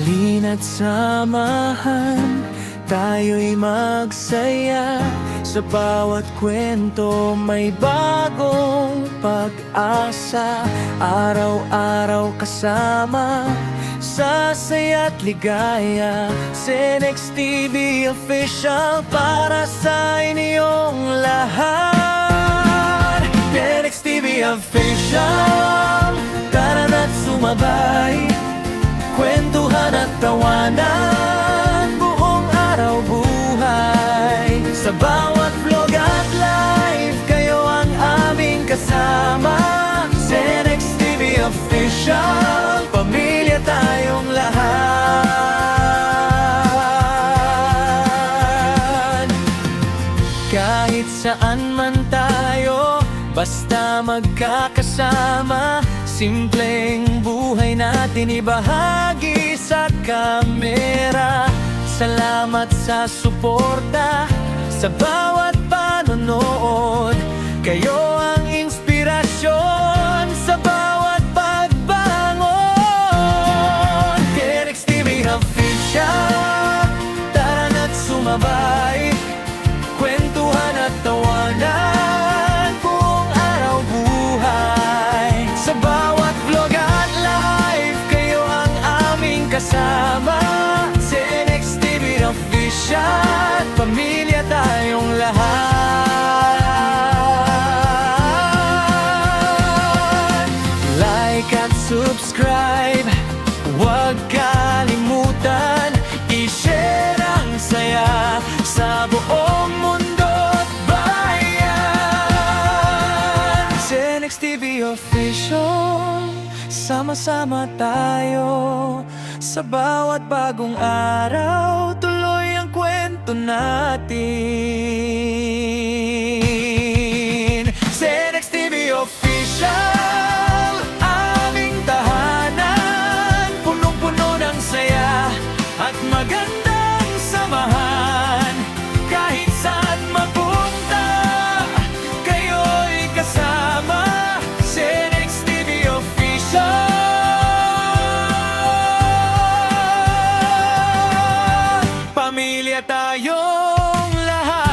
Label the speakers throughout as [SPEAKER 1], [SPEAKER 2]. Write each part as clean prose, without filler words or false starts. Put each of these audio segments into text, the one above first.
[SPEAKER 1] Halina't samahan, tayo'y magsaya. Sa bawat kwento may bagong pag-asa. Araw-araw kasama sa saya't ligaya. Cenex TV Official para sa inyong lahat. Cenex TV Official, tara na't sumabay. Kwentuhan at tawanan, buong araw buhay. Sa bawat vlog at live, kayo ang aming kasama. Cenex TV Official, pamilya tayong lahat. Kahit saan man tayo, basta magkakasama. Simpleng buhay natin ibahagi sa kamera. Salamat sa suporta, sa bawat panonood. Kayo ang inspirasyon sa bawat pagbangon. Cenex TV Official, tara na't sumabay. Kwentuhan at tawanan, buong araw buhay. Sa bawat vlog at live, kayo ang aming kasama. Cenex TV Official, pamilya tayong lahat. Like at subscribe, huwag kalimutan. I-share ang saya sa buong mundo at bayan. Cenex TV Official, sama-sama tayo. Sa bawat bagong araw, tuloy ang kwento natin. Cenex TV Official, aming tahanan. Punong-puno ng saya at magandang samahan. Kahit saan mapunta, kayo'y kasama. Cenex TV Official, pamilya tayong lahat.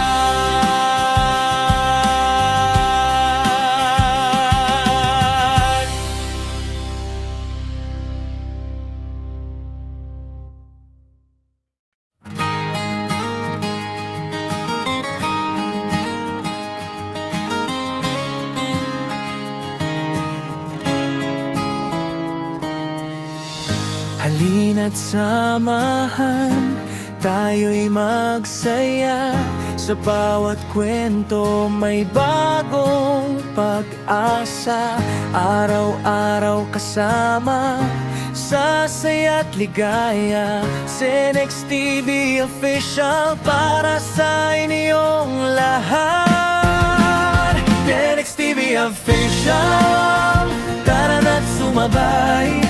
[SPEAKER 1] Halina't samahan, tayo'y magsaya. Sa bawat kwento may bagong pag-asa. Araw-araw kasama sa saya't ligaya. Cenex TV Official para sa inyong lahat. Cenex TV Official, tara na't sumabay.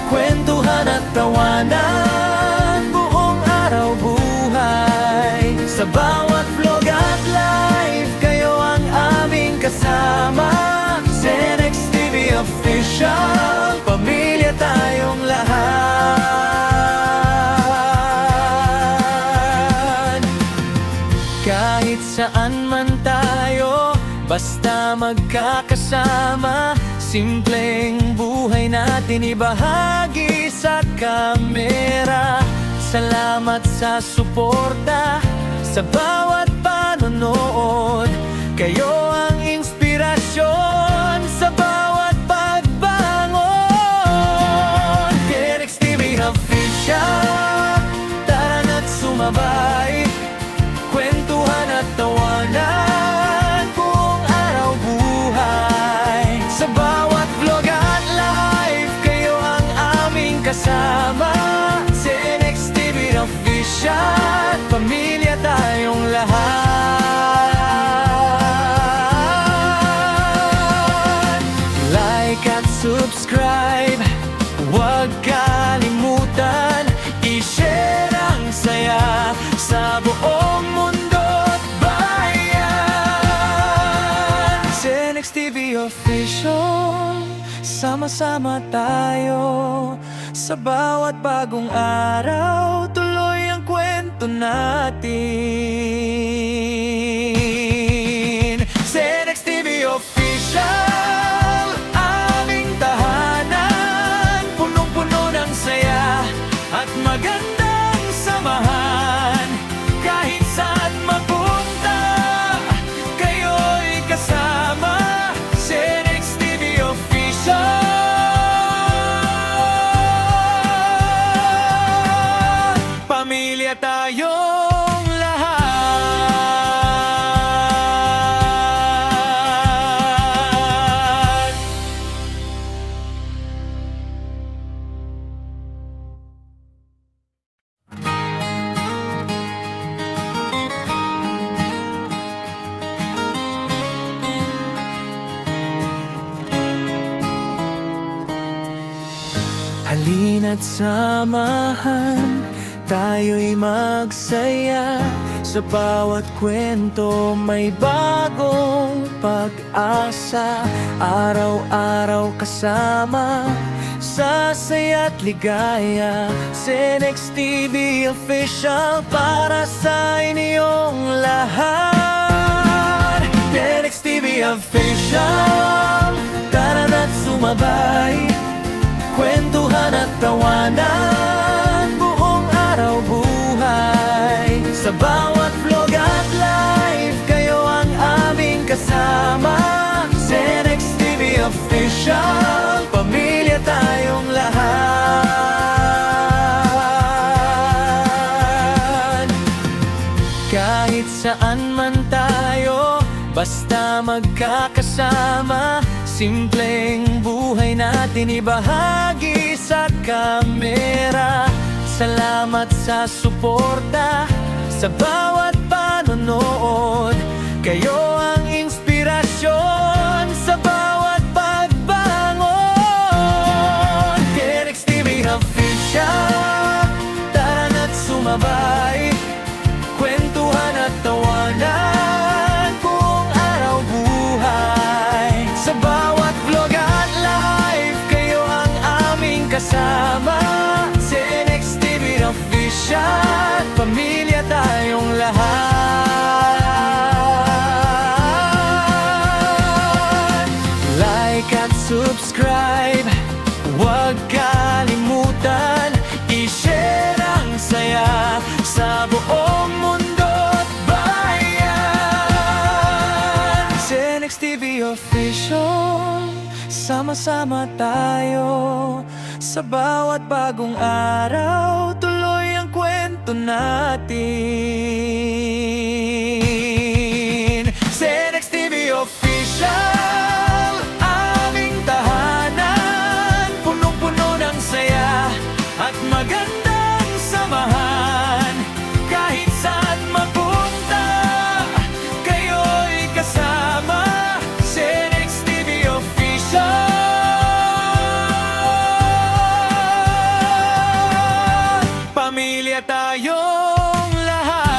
[SPEAKER 1] Kwentuhan at tawanan, buong araw buhay. Sa bawat vlog at live, kayo ang aming kasama. Cenex TV Official, pamilya tayong lahat. Kahit saan man tayo, basta magkakasama. Simpleng buhay natin ibahagi sa kamera. Salamat sa suporta, sa bawat panonood. Kayo ang inspirasyon sa bawat pagbangon. Cenex TV Official, tara na't sumabay. Kwentuhan at tawanan, buong araw buhay. Sa bawat vlog at live, kayo ang aming kasama. Cenex TV Official, pamilya tayong lahat. Like at subscribe, huwag kalimutan. I-share ang saya sa buong mundo at bayan. Cenex TV Official, sama-sama tayo. Sa bawat bagong araw, tuloy ang kwento natin. Cenex TV Official, aming tahanan, punong-puno ng saya at magandang samahan. Kahit saan mapunta, kayo'y kasama. Cenex TV Official, pamilya tayong lahat. Halina't samahan, tayo'y magsaya. Sa bawat kwento may bagong pag-asa. Araw-araw kasama sa saya't ligaya. Cenex TV Official para sa inyong lahat. Cenex TV Official, tara na't sumabay. Kwentuhan at tawanan, buong araw buhay. Sa bawat vlog at live, kayo ang aming kasama. Cenex TV Official, pamilya tayong lahat. Kahit saan man tayo, basta magkakasama. Simpleng buhay natin ibahagi sa kamera. Salamat sa suporta, sa bawat panonood. Kayo ang inspirasyon sa bawat pagbangon. Cenex TV Official, tara na't sumabay. Kwentuhan at tawanan, buong araw buhay. Sa bawat vlog at live, kayo ang aming kasama. Cenex TV Official, pamilya tayong lahat. Like at subscribe, huwag kalimutan. I-share ang saya sa buong mundo't bayan. Cenex TV Official, sama-sama tayo. Sa bawat bagong araw, tuloy ang kwento natin. Cenex TV Official, aming tahanan, punong-puno ng saya at magandang samahan. Kahit saan mapunta, kayo'y kasama. Cenex TV Official, pamilya tayong lahat.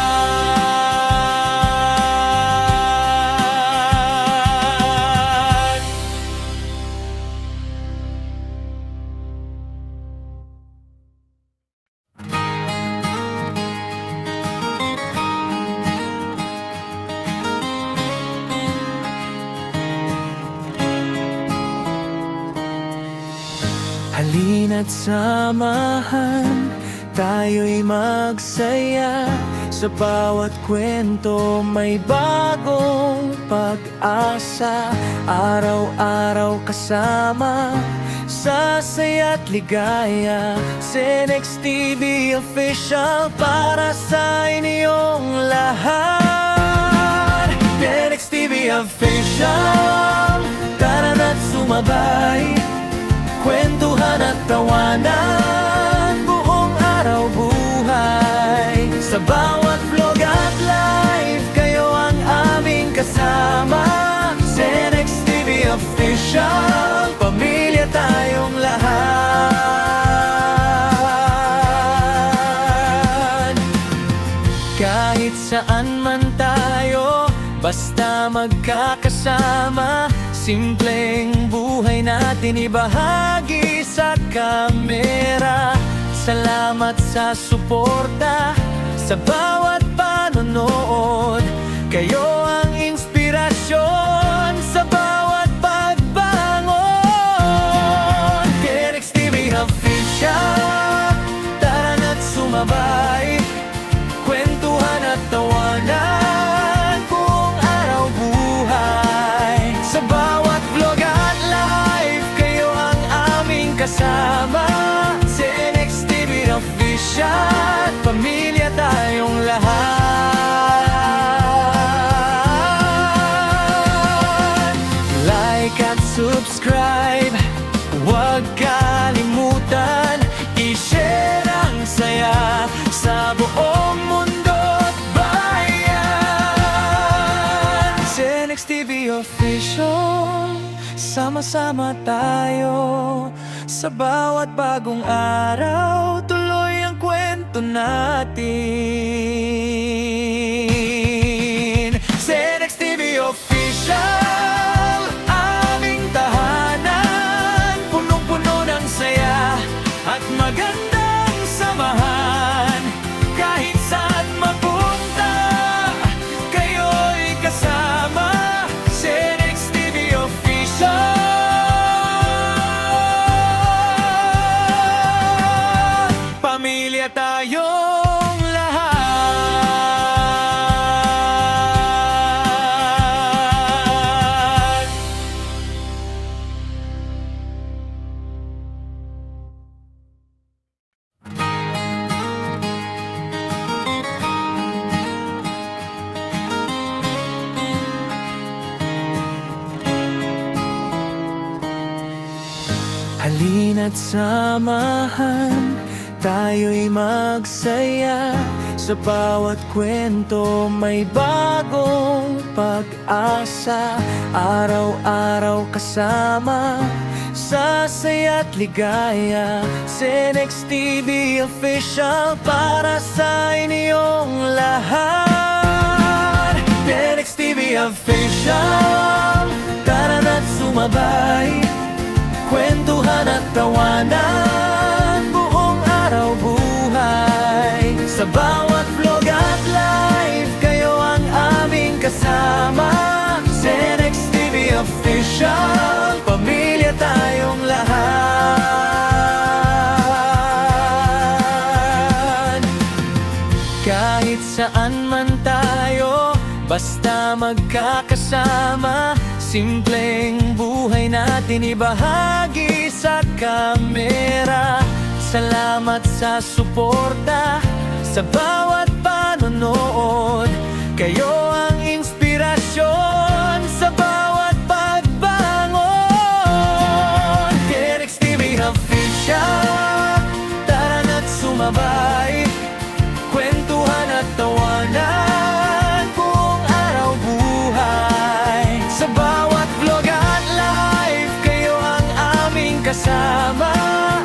[SPEAKER 1] Halina't samahan, tayo'y magsaya. Sa bawat kwento may bagong pag-asa. Araw-araw kasama sa saya't ligaya. Cenex TV Official para sa inyong lahat. Cenex TV Official, tara na't sumabay. Kwentuhan at tawanan, buong araw buhay. Sa bawat vlog at live, kayo ang aming kasama. Cenex TV Official, pamilya tayong lahat. Kahit saan man tayo, basta magkakasama. Simpleng buhay buhay natin ibahagi sa kamera. Salamat sa suporta, sa bawat panonood. Kayo ang inspirasyon sa bawat pagbangon. TNX TV Official, tara na't sumabay, kwentuhan at tawanan buong araw buhay. Sa bawat vlog at live, kayo ang aming kasama. TNX TV Official, pamilya tayong lahat. Like at subscribe, huwag kalimutan, i-share ang saya sa buong mundo't bayan. TNX TV Official, sama-sama tayo. Sa bawat bagong araw, tuloy ang kwento natin. TNX TV Official, aming tahanan, punong-puno ng saya at magandang samahan. Kahit saan mapunta, kayo'y kasama. TNX TV Official, pamilya tayong lahat. Halina't samahan, tayo'y magsaya. Sa bawat kwento may bagong pag-asa. Araw-araw kasama sa saya't ligaya. TNX TV Official, para sa inyong lahat. TNX TV Official, tara na't sumabay, kwentuhan at tawanan buong araw buhay. Sa bawat vlog at live, kayo ang aming kasama. TNX TV Official, pamilya tayong lahat. Kahit saan man tayo, basta magkakasama. Simpleng buhay natin ibahagi sa kamera. Salamat sa suporta, sa bawat panonood. Kayo ang inspirasyon sa bawat pagbangon. TNX TV Official, tara na't sumabay, kwentuhan at tawanan buong araw buhay. Sa bawat vlog at live, kayo ang aming kasama.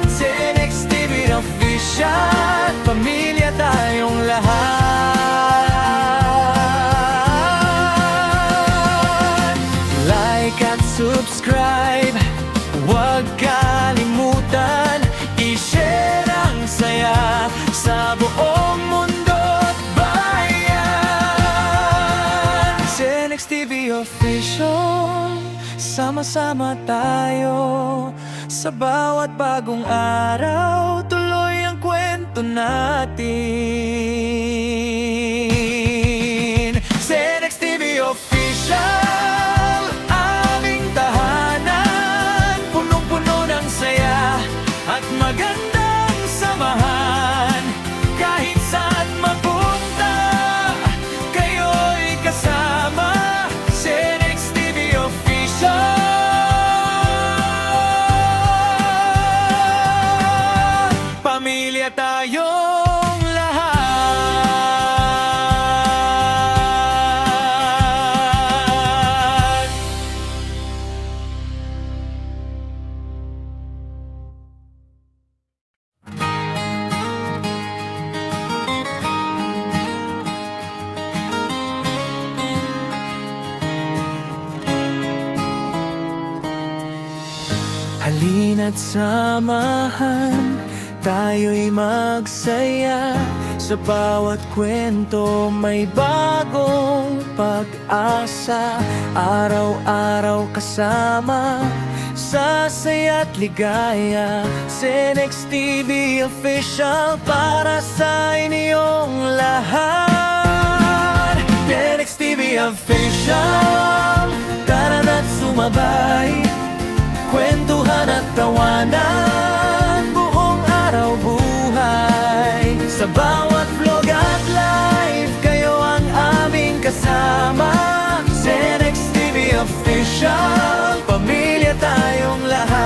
[SPEAKER 1] TNX TV Official, pamilya tayong lahat. Like at subscribe, huwag kalimutan, i-share ang saya sa buong mundo't bayan. TNX TV Official, sama-sama tayo. Sa bawat bagong araw, tuloy ang kwento natin. TNX TV Official, aming tahanan, punong-puno ng saya at magandang samahan. Kahit saan mapunta, kayo'y kasama. TNX TV Official, pamilya tayong lahat. Halina't samahan, tayo'y magsaya. Sa bawat kwento may bagong pag-asa. Araw-araw kasama sa saya't ligaya. Cenex TV Official para sa inyong lahat. Cenex TV Official, tara na't sumabay. Kwentuhan at tawanan, buong araw buhay. Sa bawat vlog at live, kayo ang aming kasama. Cenex TV Official, pamilya tayong lahat.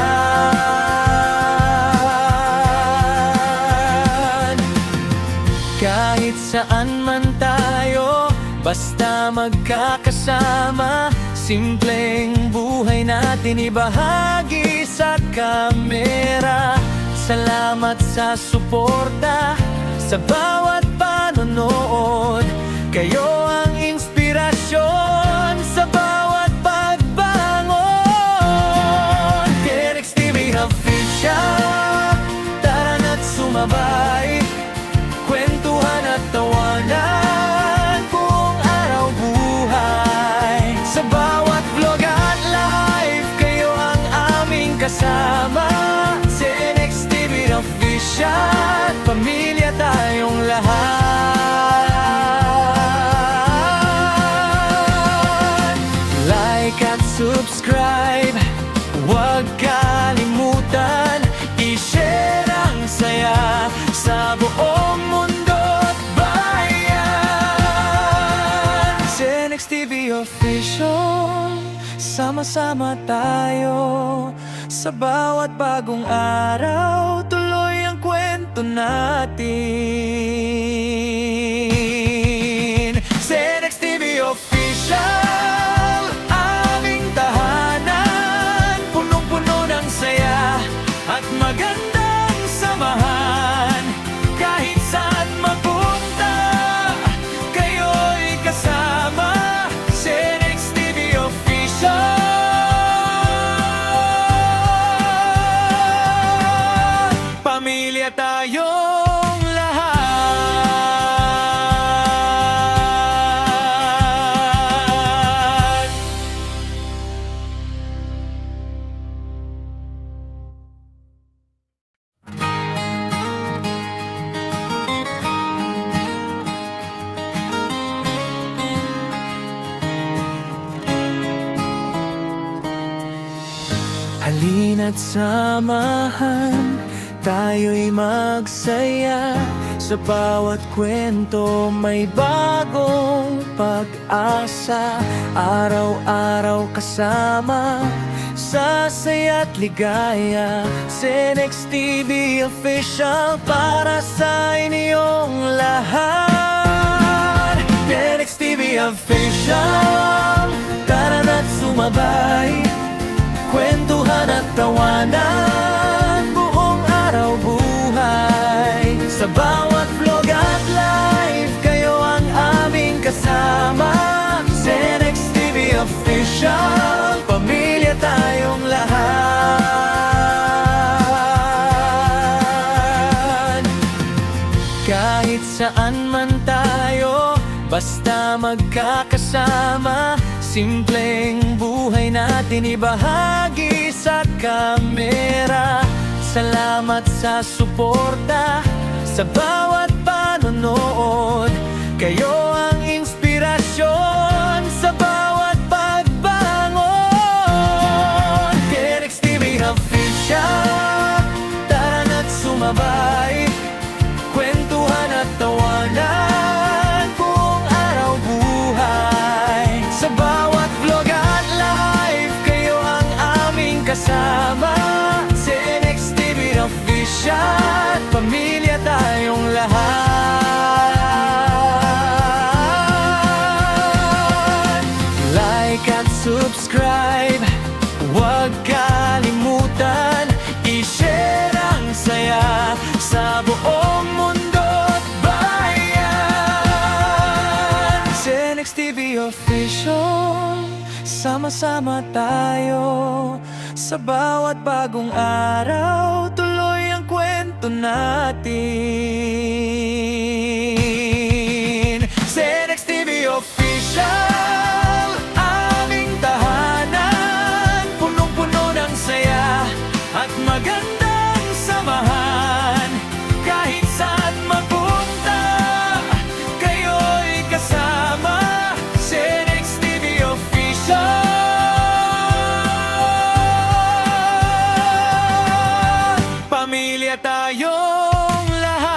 [SPEAKER 1] Kahit saan man tayo, basta magkakasama. Simpleng buhay natin ibahagi sa kamera. Salamat sa suporta, sa bawat panonood. Kayo ang inspirasyon sa bawat pagbangon. Cenex TV Official, tara na't sumabay. Kwentuhan at tawanan, buong araw buhay. Sa bawat vlog at live, kayo ang aming kasama. Cenex TV Official, pamilya tayong lahat. Like at subscribe, huwag kalimutan. I-share ang saya sa buong mundo at bayan. Cenex TV Official, sama-sama tayo. Sa bawat bagong araw, tuloy ang kwento natin. Cenex TV Official, aming tahanan. Punong-puno ng saya at magandang samahan. Kahit saan mapunta, kayo'y kasama. Cenex TV Official, pamilya tayong lahat. Halina't samahan, tayo'y magsaya. Sa bawat kwento may bagong pag-asa. Araw-araw kasama sa saya't ligaya. Cenex TV Official para sa inyong lahat. Cenex TV Official, tara na't sumabay. Kwentuhan at tawanan, buong araw buhay. Sa bawat vlog at live, kayo ang aming kasama. Cenex TV Official, pamilya tayong lahat. Kahit saan man tayo, basta magkakasama. Simpleng buhay natin ibahagi sa kamera. Salamat sa suporta, sa bawat panonood. Kayo ang inspirasyon sa bawat pagbangon. Cenex TV Official, tara na't sumabay. Kwentuhan at tawanan, buong araw buhay. Sa bawat vlog at live, kayo ang aming kasama. Cenex TV Official, pamilya tayong lahat. Like at subscribe, huwag kalimutan. I-share ang saya sa buong mundo at bayan. Cenex TV Official, sama-sama tayo. Sa bawat bagong araw, tuloy ang kwento natin. Zenex TV Official, aming tahanan, punong-puno ng saya at magandang samahan. Kahit saan mapunta, kayo'y kasama. Zenex TV Official, pamilya tayong lahat.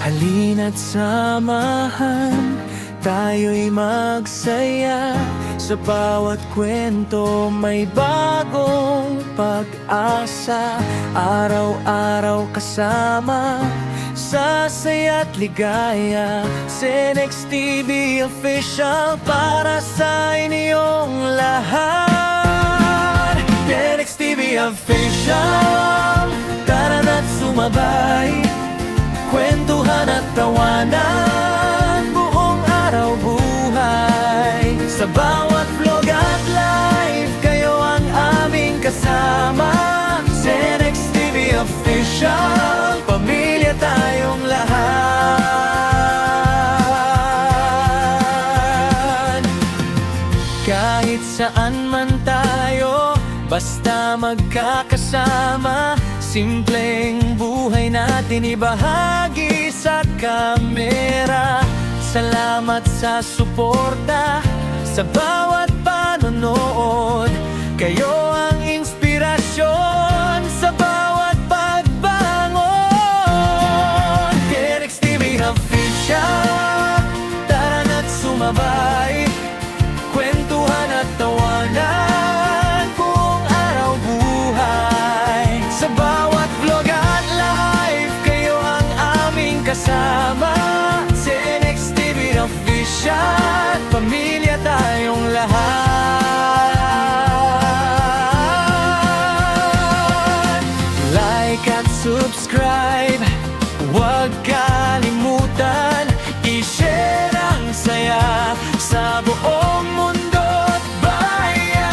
[SPEAKER 1] Halina't samahan, tayo'y magsaya. Sa bawat kwento may bagong pag-asa. Araw-araw kasama sa saya't ligaya. Zenex TV Official para sa inyong lahat. Zenex TV Official, tara na't sumabay. Kwentuhan at tawanan, buong araw buhay. Sa bawat vlog at live, kayo ang aming kasama. Zenex TV Official, pamilya tayong lahat. Kahit saan man tayo, basta magkakasama. Simpleng buhay natin ibahagi sa kamera. Salamat sa suporta, sa bawat panonood. Kayo ang inspirasyon sa bawat pagbangon. Zenex TV Official, tara na't sumabay. Kwentuhan at tawanan, buong araw buhay. Sa bawat vlog at live, kayo ang aming kasama. Zenex TV Official, pamilya tayong lahat. Like at subscribe, huwag kalimutan. I-share ang saya sa buong mundo't bayan.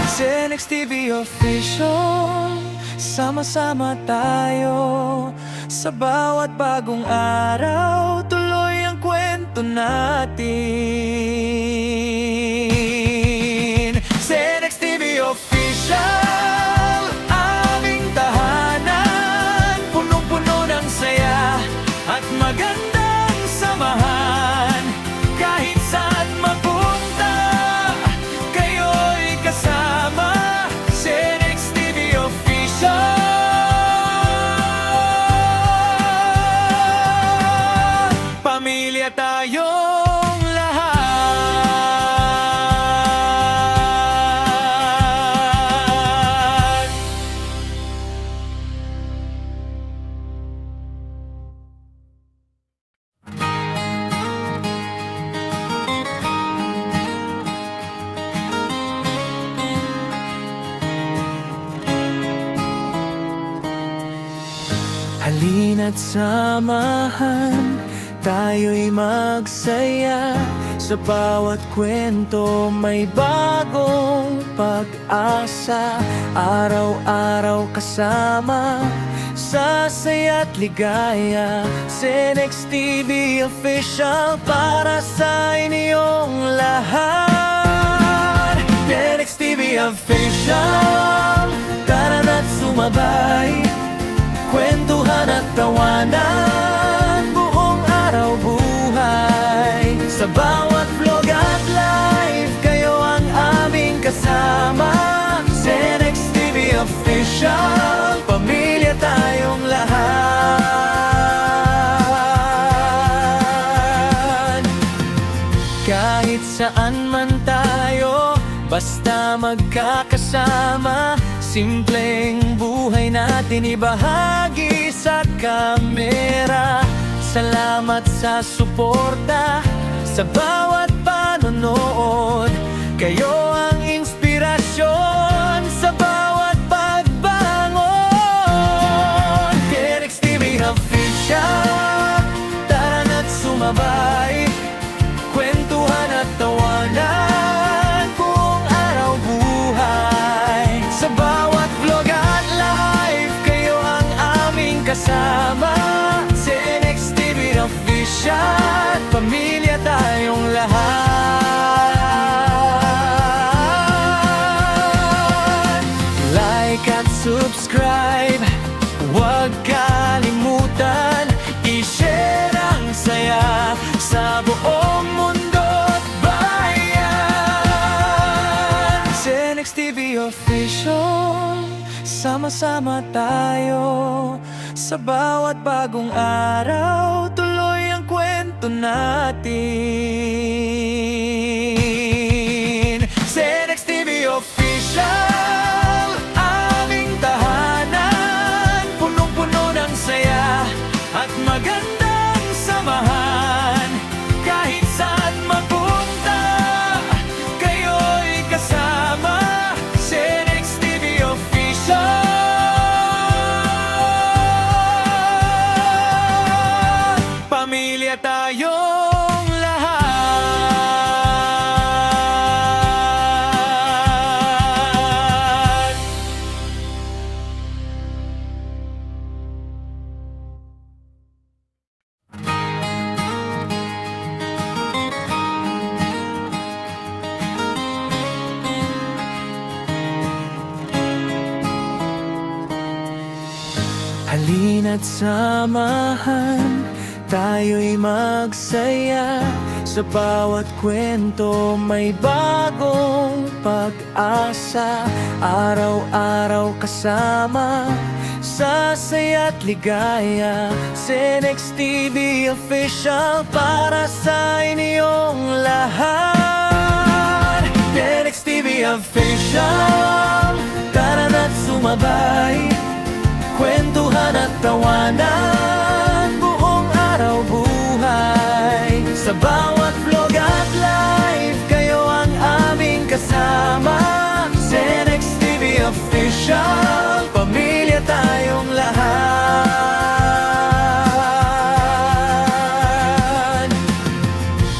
[SPEAKER 1] Zenex TV Official, sama-sama tayo. Sa bawat bagong araw, tuloy ang kwento natin. Zenex TV Official, aming tahanan, punong-puno ng saya at magandang samahan. Kahit saan mapunta, kayo'y kasama. Zenex TV Official, pamilya tayong lahat. Halina't samahan, tayo'y magsaya. Sa bawat kwento may bagong pag-asa. Araw-araw kasama sa saya't ligaya. Zenex TV Official para sa inyong lahat. Zenex TV Official, tara na't sumabay. Kwentuhan at tawanan, buong araw buhay. Sa bawat vlog at live, kayo ang aming kasama. Zenex TV Official, pamilya tayong lahat. Kahit saan man tayo, basta magkakasama. Simpleng buhay natin ibahagi sa kamera. Salamat sa suporta, sa bawat panonood. Kayo ang inspirasyon sa bawat pagbangon. TNX TV Official, tara na't sumabay, kwentuhan at tawanan buong araw buhay. Sa bawat vlog at live, kayo ang aming kasama. TNX TV Official, pamilya tayong lahat. Like at subscribe, huwag kalimutan, i-share ang saya sa buong mundo at bayan. TNX TV Official, sama-sama tayo. Sa bawat bagong araw, tuloy ang kwento natin. TNX TV Official, aming tahanan, punong-puno ng saya at magandang samahan. Kahit saan mapunta, kayo'y kasama. TNX TV Official, pamilya tayong lahat. Halina't samahan, tayo'y magsaya. Sa bawat kwento may bagong pag-asa. Araw-araw kasama sa saya't ligaya. TNX TV Official, para sa inyong lahat. TNX TV Official, tara na't sumabay, kwentuhan at tawanan buong araw buhay. Sa bawat vlog at live, kayo ang aming kasama. TNX TV Official, pamilya tayong lahat.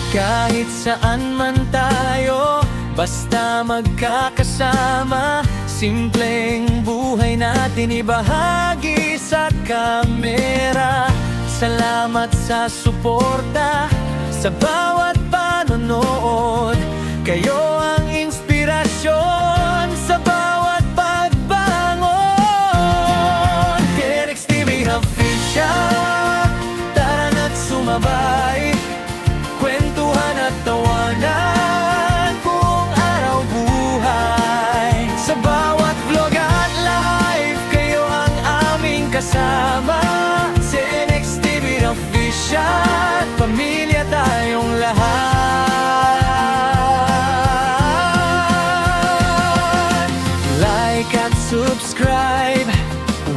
[SPEAKER 1] Kahit saan man tayo, basta magkakasama. Simpleng buhay natin ibahagi sa kamera. Salamat sa suporta, sa bawat panonood. Kayo ang inspirasyon sa bawat pagbangon. TNX TV Official, tara na't sumabay, kwentuhan at tawanan buong araw buhay. Sa bawat vlog at live, kayo ang aming kasama. TNX TV Official, pamilya tayong lahat. Like at subscribe,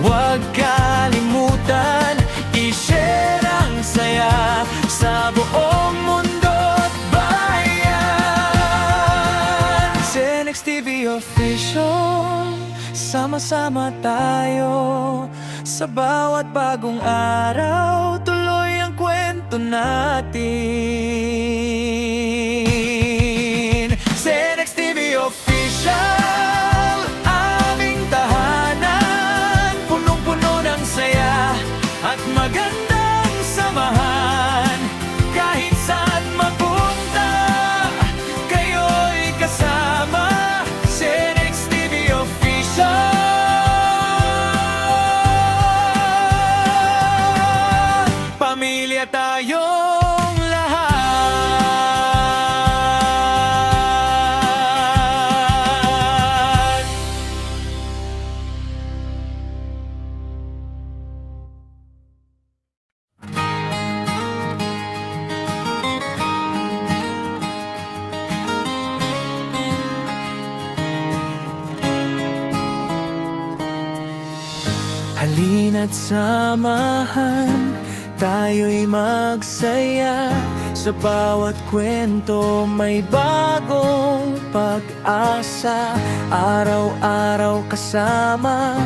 [SPEAKER 1] huwag kalimutan, i-share ang saya sa buong mundo at bayan. TNX TV Official, sama-sama tayo. Sa bawat bagong araw, tuloy ang kwento natin. TNX TV Official, aming tahanan, punong-puno ng saya at magandang samahan. Kahit saan mapunta, kayo'y kasama. TNX TV Official, pamilya tayong lahat. Halina't Halina't samahan, tayo'y magsaya. Sa bawat kwento may bagong pag-asa. Araw-araw kasama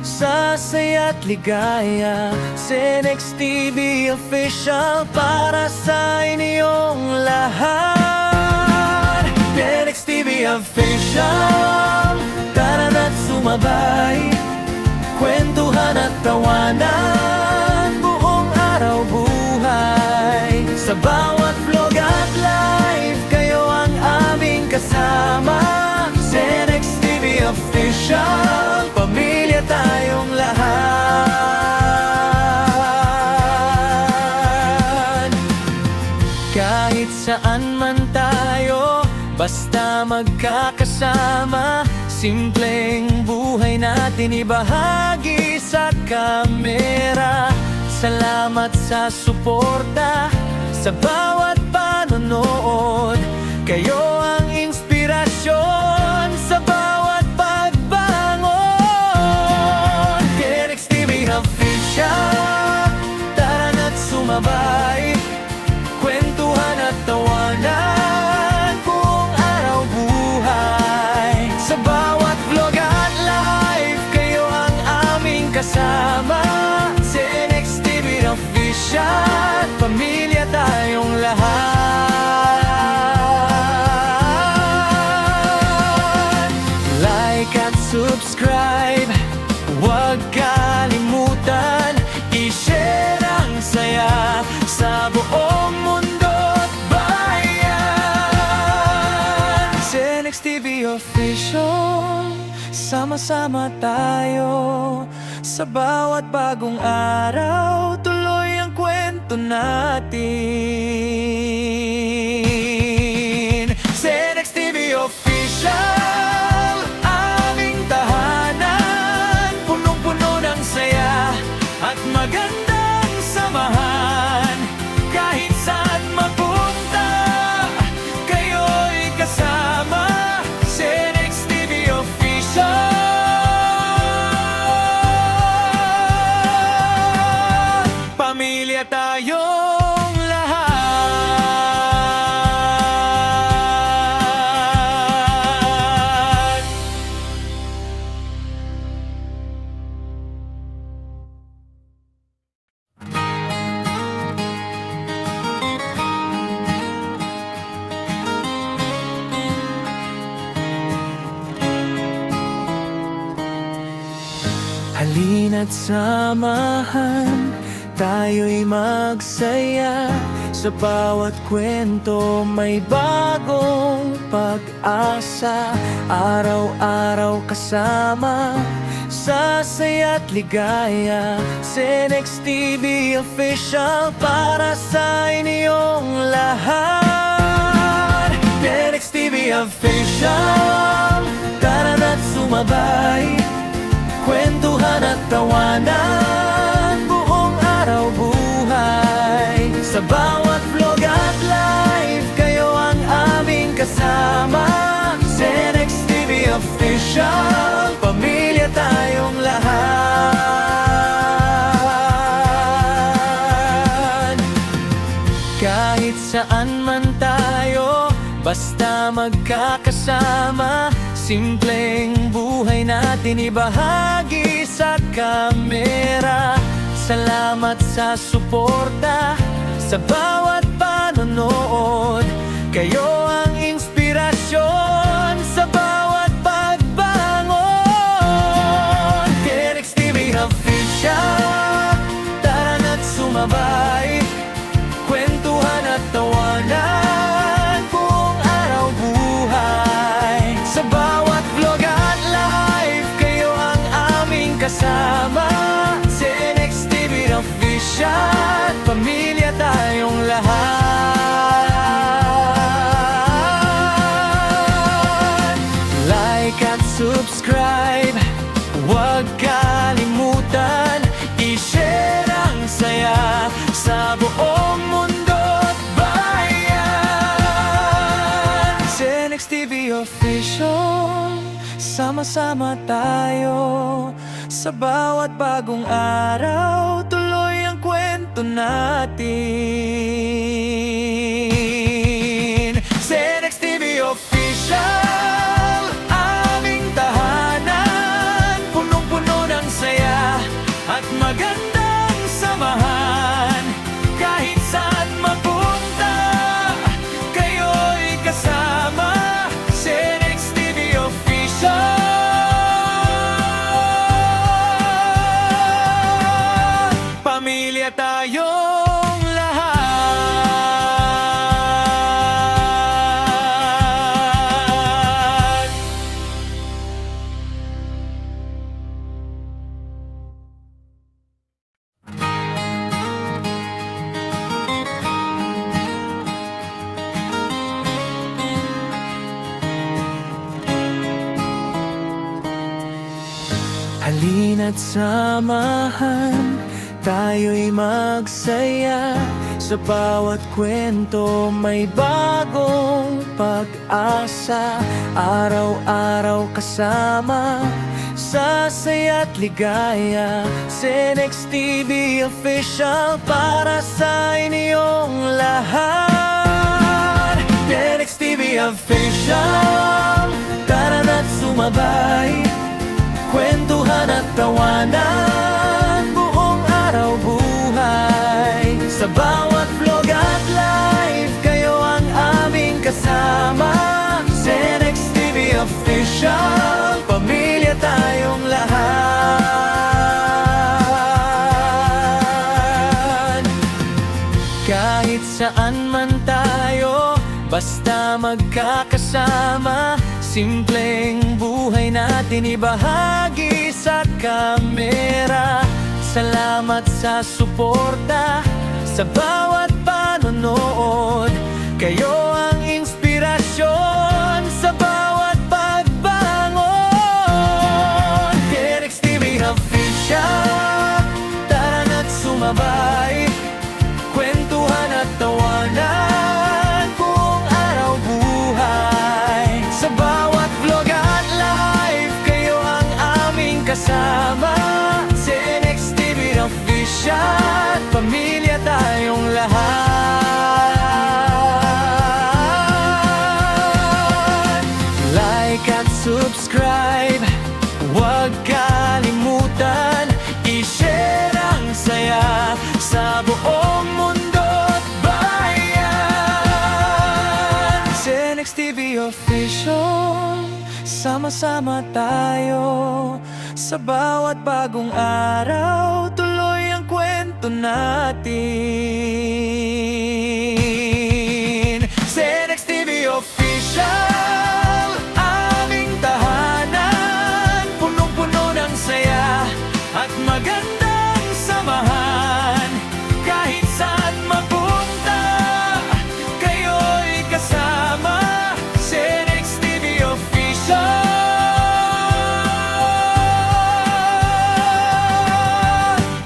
[SPEAKER 1] sa saya't ligaya. Cenex TV Official para sa inyong lahat. Cenex TV Official, tara na't sumabay. Kwentuhan at tawanan, buong araw buhay. Sa bawat vlog at live, kayo ang aming kasama. Cenex TV Official, pamilya tayong lahat. Kahit saan man tayo, basta magkakasama. Simpleng buhay natin ibahagi sa kamera. Salamat sa suporta, sa bawat panonood. Kayo ang inspirasyon sa bawat pagbangon. Cenex TV Official, tara na't sumabay. Kwentuhan at tawanan, buong araw buhay. Sa bawat vlog at live, kayo ang aming kasama. Cenex TV Official, pamilya tayong lahat. Like at subscribe, huwag kalimutan. I-share ang saya sa buong mundo't bayan. Cenex TV Official, sama-sama tayo. Sa bawat bagong araw, tuloy ang kwento natin. Cenex TV Official, aming tahanan. Punong-puno ng saya at magandang samahan. Kahit saan mapunta, kayo'y kasama. Cenex TV Official, pamilya tayong lahat. Halina't samahan, tayo'y magsaya. Sa bawat kwento may bagong pag-asa. Araw-araw kasama sa saya't ligaya. Cenex TV Official para sa inyong lahat. Cenex TV Official, tara na't sumabay. Kwentuhan at tawanan, buong araw buhay. Sa bawat vlog at live, kayo ang aming kasama. Cenex TV Official, pamilya tayong lahat. Kahit saan man tayo, basta magkakasama. Simpleng buhay natin ibahagi sa kamera. Salamat sa suporta, sa bawat panonood. Kayo ang inspirasyon sa bawat pagbangon. Cenex TV Official, tara na't sumabay. Kwentuhan at tawanan, buong araw buhay. Sa bawat vlog at live, kayo ang aming kasama. Cenex TV Official, pamilya tayong lahat. Like at subscribe, huwag kalimutan. I-share ang saya sa buong mundo't bayan. Cenex TV Official, sama-sama tayo. Sa bawat bagong araw, tuloy ang kwento natin. Cenex TV Official, aming tahanan, punong-puno ng saya at magandang samahan. Kahit saan mapunta, kayo'y kasama. Cenex TV Official, pamilya tayong lahat. Halina't samahan, tayo'y magsaya. Sa bawat kwento may bagong pag-asa. Araw-araw kasama, sa saya't ligaya. Cenex TV Official, para sa inyong lahat. Cenex TV Official, tara na't sumabay. Kwentuhan at tawanan, buong araw buhay. Sa bawat vlog at live, kayo ang aming kasama. Cenex TV Official, pamilya tayong lahat. Kahit saan man tayo, basta magkakasama. Simpleng buhay natin ibahagi sa kamera. Salamat sa suporta, sa bawat panonood. Kayo ang inspirasyon sa bawat pagbangon. Cenex TV Official, tara na't sumabay. Kwentuhan at tawanan, buong araw buhay. Sa bawat vlog at live, kayo ang aming kasama. Cenex TV Official, pamilya tayong lahat. Like at subscribe, huwag kalimutan. I-share ang saya sa buong mundo't bayan. Cenex TV Official, sama-sama tayo. Sa bawat bagong araw, tuloy ang kwento natin. Cenex TV Official, aming tahanan, punong-puno ng saya at magandang samahan. Kahit saan mapunta, kayo'y kasama. Cenex TV Official,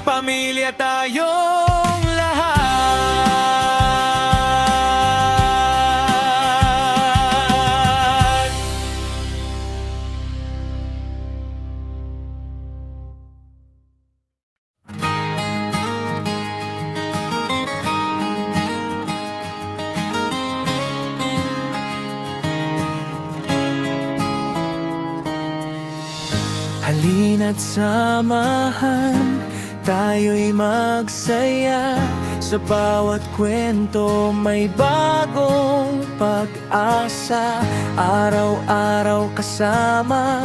[SPEAKER 1] pamilya tayong lahat. Halina't samahan, tayo'y magsaya. Sa bawat kwento may bagong pag-asa. Araw-araw kasama,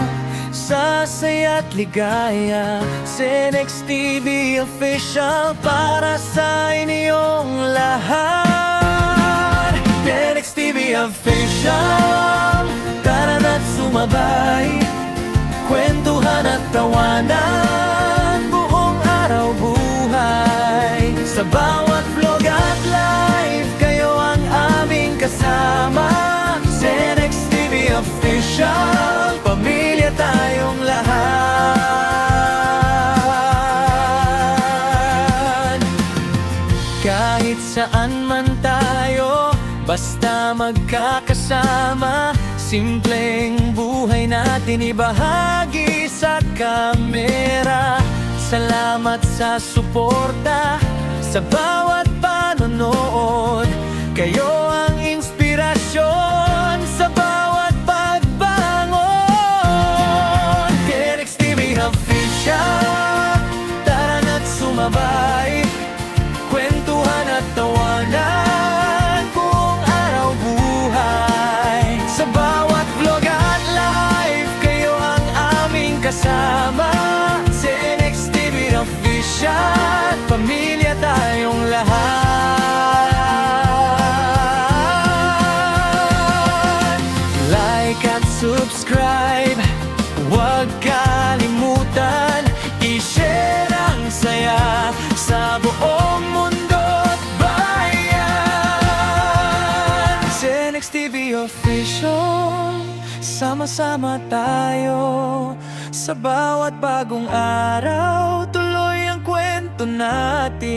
[SPEAKER 1] sa saya't ligaya. Cenex TV Official, para sa inyong lahat. Cenex TV Official, tara na't sumabay. Kwentuhan at tawanan, buong araw buhay. Sa bawat vlog at live, kayo ang aming kasama. Cenex TV Official, pamilya tayong lahat. Kahit saan man tayo, basta magkakasama. Simpleng buhay natin ibahagi sa kamera. Salamat sa suporta, sa bawat panonood. Kayo ang inspirasyon sa bawat pagbangon. TNX TV Official, tara na't sumabay, kwentuhan at tawanan buong araw buhay. Sa bawat vlog at live, kayo ang aming kasama. TNX TV Official, pamilya tayong lahat. Like at subscribe, huwag kalimutan, i-share ang saya sa buong mundo at bayan. TNX TV Official, sama-sama tayo. Sa bawat bagong araw, tuloy ang kwento natin.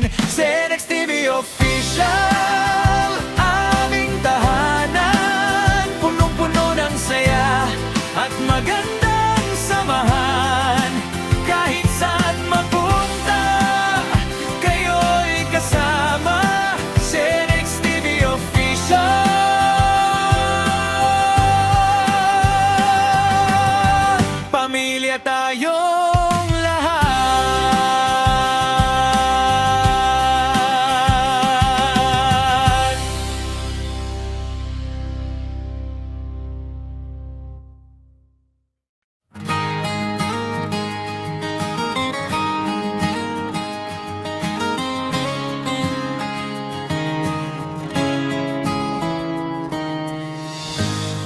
[SPEAKER 1] TNX TV Official, aming tahanan, punong-puno ng saya at magandang samahan. Kahit saan mapunta, kayo'y kasama. TNX TV Official, pamilya tayong lahat.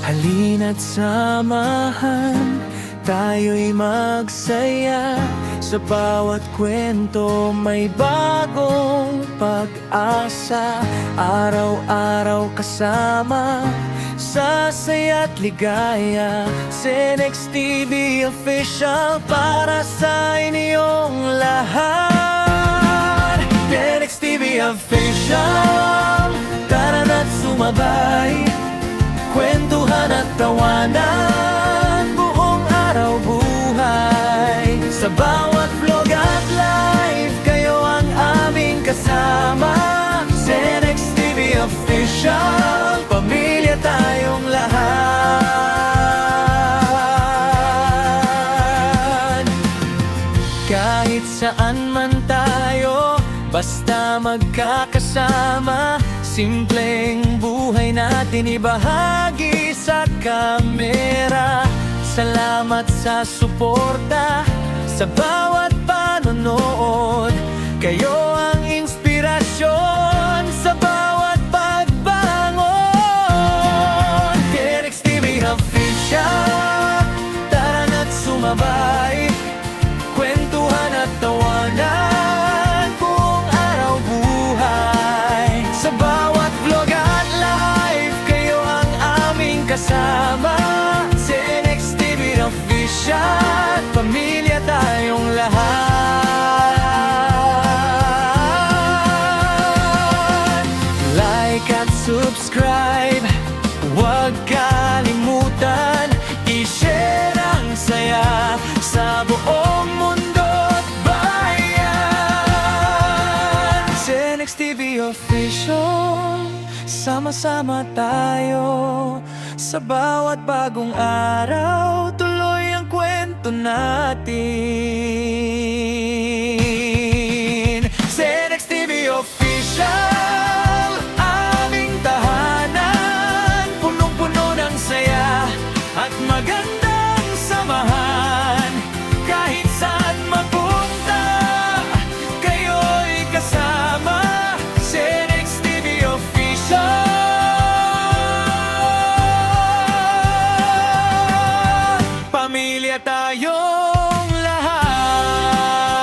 [SPEAKER 1] Halina't samahan, tayo'y magsaya. Sa bawat kwento may bagong pag-asa. Araw-araw kasama sa saya't ligaya. TNX TV Official, para sa inyong lahat. TNX TV Official, tara na't sumabay, kwentuhan at tawanan buong araw buhay. Sa bawat vlog at live, kayo ang aming kasama. TNX TV Official, pamilya tayong lahat. Kahit saan man tayo, basta magkakasama. Simpleng buhay natin ibahagi sa kamera. Salamat sa suporta, sa bawat panonood. Kayo ang inspirasyon sa bawat pagbangon. TNX TV Official, tara na't sumabay, kwentuhan at tawanan buong araw buhay. Sa bawat vlog at live, kayo ang aming kasama. TNX TV Official, pamilya tayong lahat. Like at subscribe, huwag kalimutan, i-share ang saya sa buong mundo at bayan. TNX TV Official, sama-sama tayo. Sa bawat bagong araw, tuloy ang kwento natin. TNX TV Official, aming tahanan, punong-puno ng saya at magandang samahan. Kahit saan mapunta, kayo'y kasama. TNX TV Official, pamilya tayong lahat.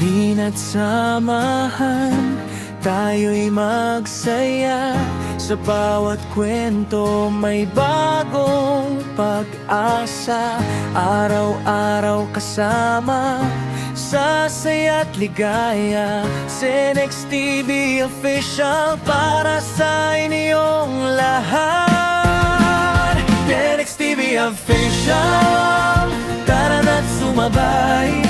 [SPEAKER 1] Halina't samahan, tayo'y magsaya. Sa bawat kwento may bagong pag-asa. Araw-araw kasama sa saya't ligaya. Cenex TV Official para sa inyong lahat. Cenex TV Official, tara na't sumabay.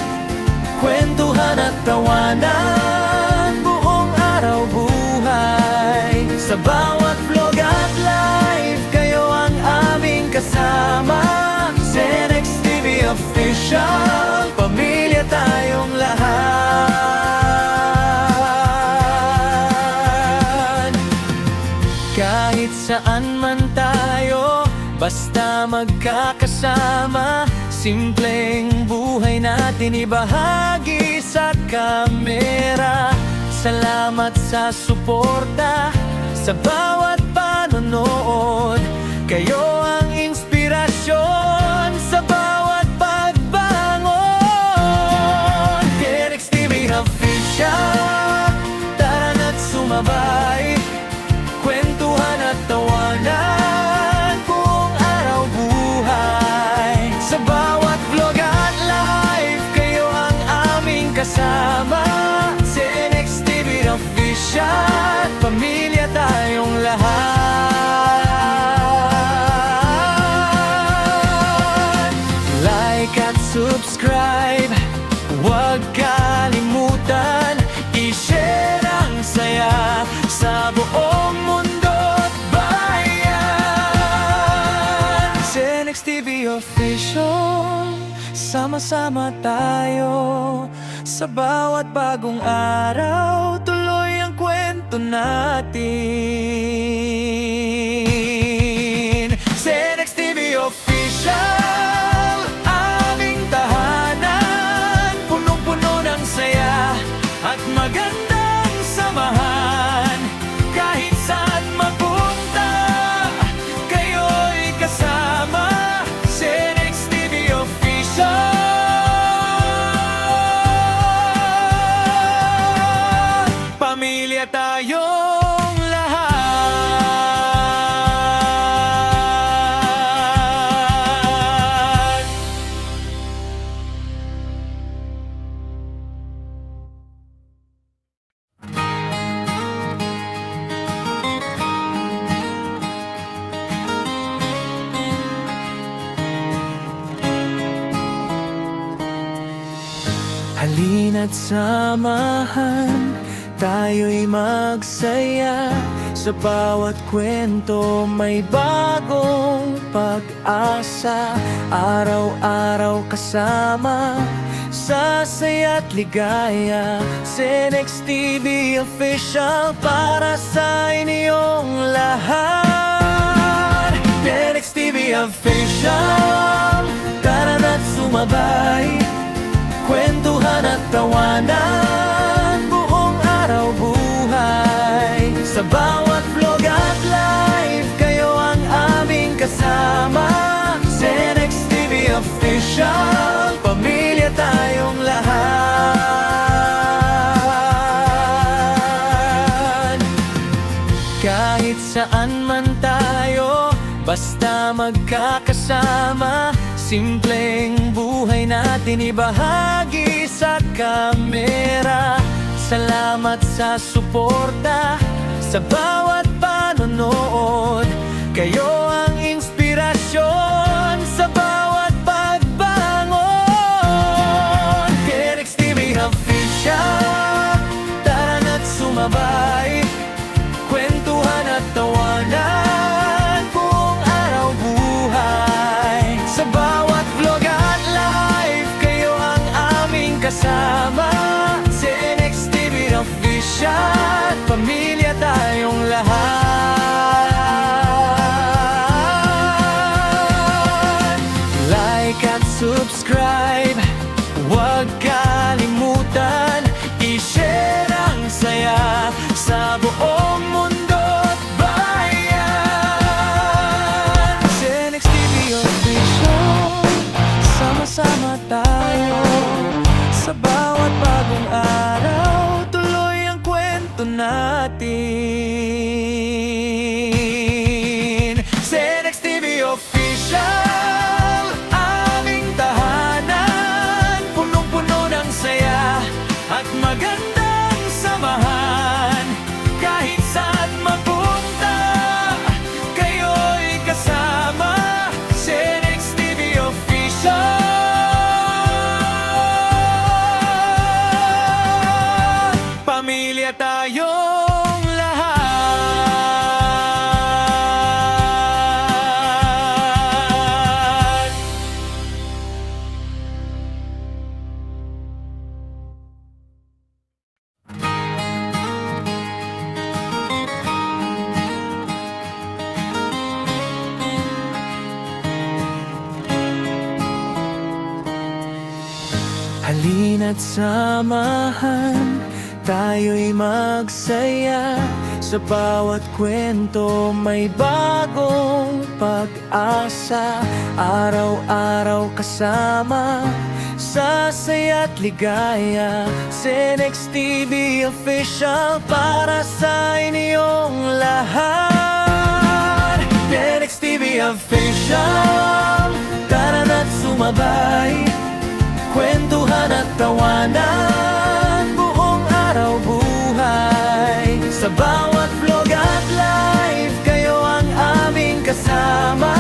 [SPEAKER 1] Kwentuhan at tawanan, buong araw buhay. Sa bawat vlog at live, kayo ang aming kasama. Cenex TV Official, pamilya tayong lahat. Kahit saan man tayo, basta magkakasama. Simpleng buhay natin ibahagi sa kamera. Salamat sa suporta, sa bawat panonood. Kayo ang inspirasyon sa bawat pagbangon. Cenex TV Official, tara na't sumabay. Kwentuhan at tawanan, buong araw buhay. Sa bawat vlog at live, kayo ang aming kasama. Cenex TV Official, pamilya tayong lahat. Like at subscribe, huwag kalimutan. I-share ang saya sa buong mundo't bayan. Cenex TV Official, sama-sama tayo. Sa bawat bagong araw, tuloy ang kwento natin. Cenex TV Official, aming tahanan. Punong-puno ng saya at magandang samahan. Kahit saan mapunta, kayo'y kasama. Cenex TV Official, pamilya tayong lahat. Halina't samahan, tayo'y magsaya. Sa bawat kwento may bagong pag-asa. Araw-araw kasama sa saya't ligaya. Cenex TV Official para sa inyong lahat. Cenex TV Official, tara na't sumabay. Kwentuhan at tawanan, buong araw buhay. Sa bawat vlog at live, kayo ang aming kasama. Cenex TV Official, pamilya tayong lahat. Kahit saan man tayo, basta magkakasama. Simpleng buhay natin ibahagi sa kamera. Salamat sa suporta, sa bawat panonood. Kayo ang inspirasyon sa bawat pagbangon. Cenex TV Official, tara na't sumabay. Kwentuhan at tawanan, buong araw buhay. Sa bawat vlog at live, kayo ang aming kasama. Cenex TV Official, pamilya tayong lahat. Like at subscribe, huwag kalimutan. I-share ang saya sa buong mundo't bayan. Cenex TV Official, sama-sama tayo sa bawat bagong araw. Halina't samahan, tayo'y magsaya. Sa bawat kwento may bagong pag-asa. Araw-araw kasama sa saya't ligaya. Cenex TV Official para sa inyong lahat. Cenex TV Official, tara na't sumabay. Kwentuhan at tawanan, buong araw buhay. Sa bawat vlog at live, kayo ang aming kasama.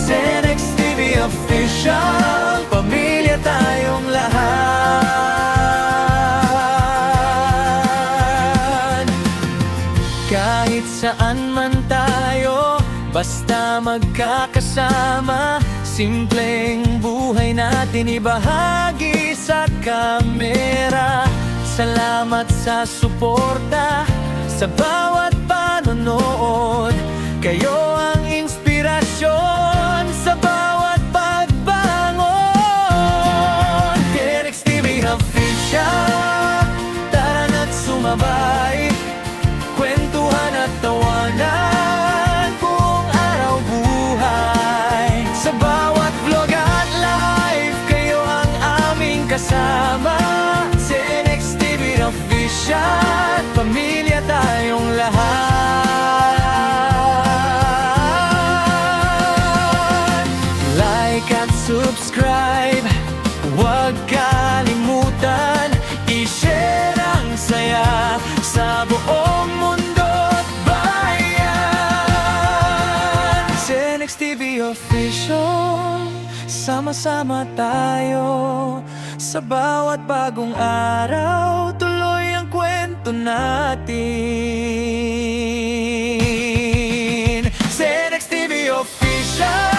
[SPEAKER 1] Cenex TV Official, pamilya tayong lahat. Kahit saan man tayo, basta magkakasama. Simpleng buhay natin ibahagi sa kamera. Salamat sa suporta, sa bawat panonood. Kayo ang inspirasyon sa bawat pagbangon. Cenex TV Official, tara na't sumabay. Kwentuhan at tawanan, buong araw buhay. Sa bawat vlog at live, kayo ang aming kasama. Cenex TV Official, pamilya tayong lahat. Like at subscribe, huwag kalimutan. I-share ang saya sa buong mundo't bayan. Cenex TV Official, sama-sama tayo. Sa bawat bagong araw, tuloy ang kwento natin. Cenex TV Official.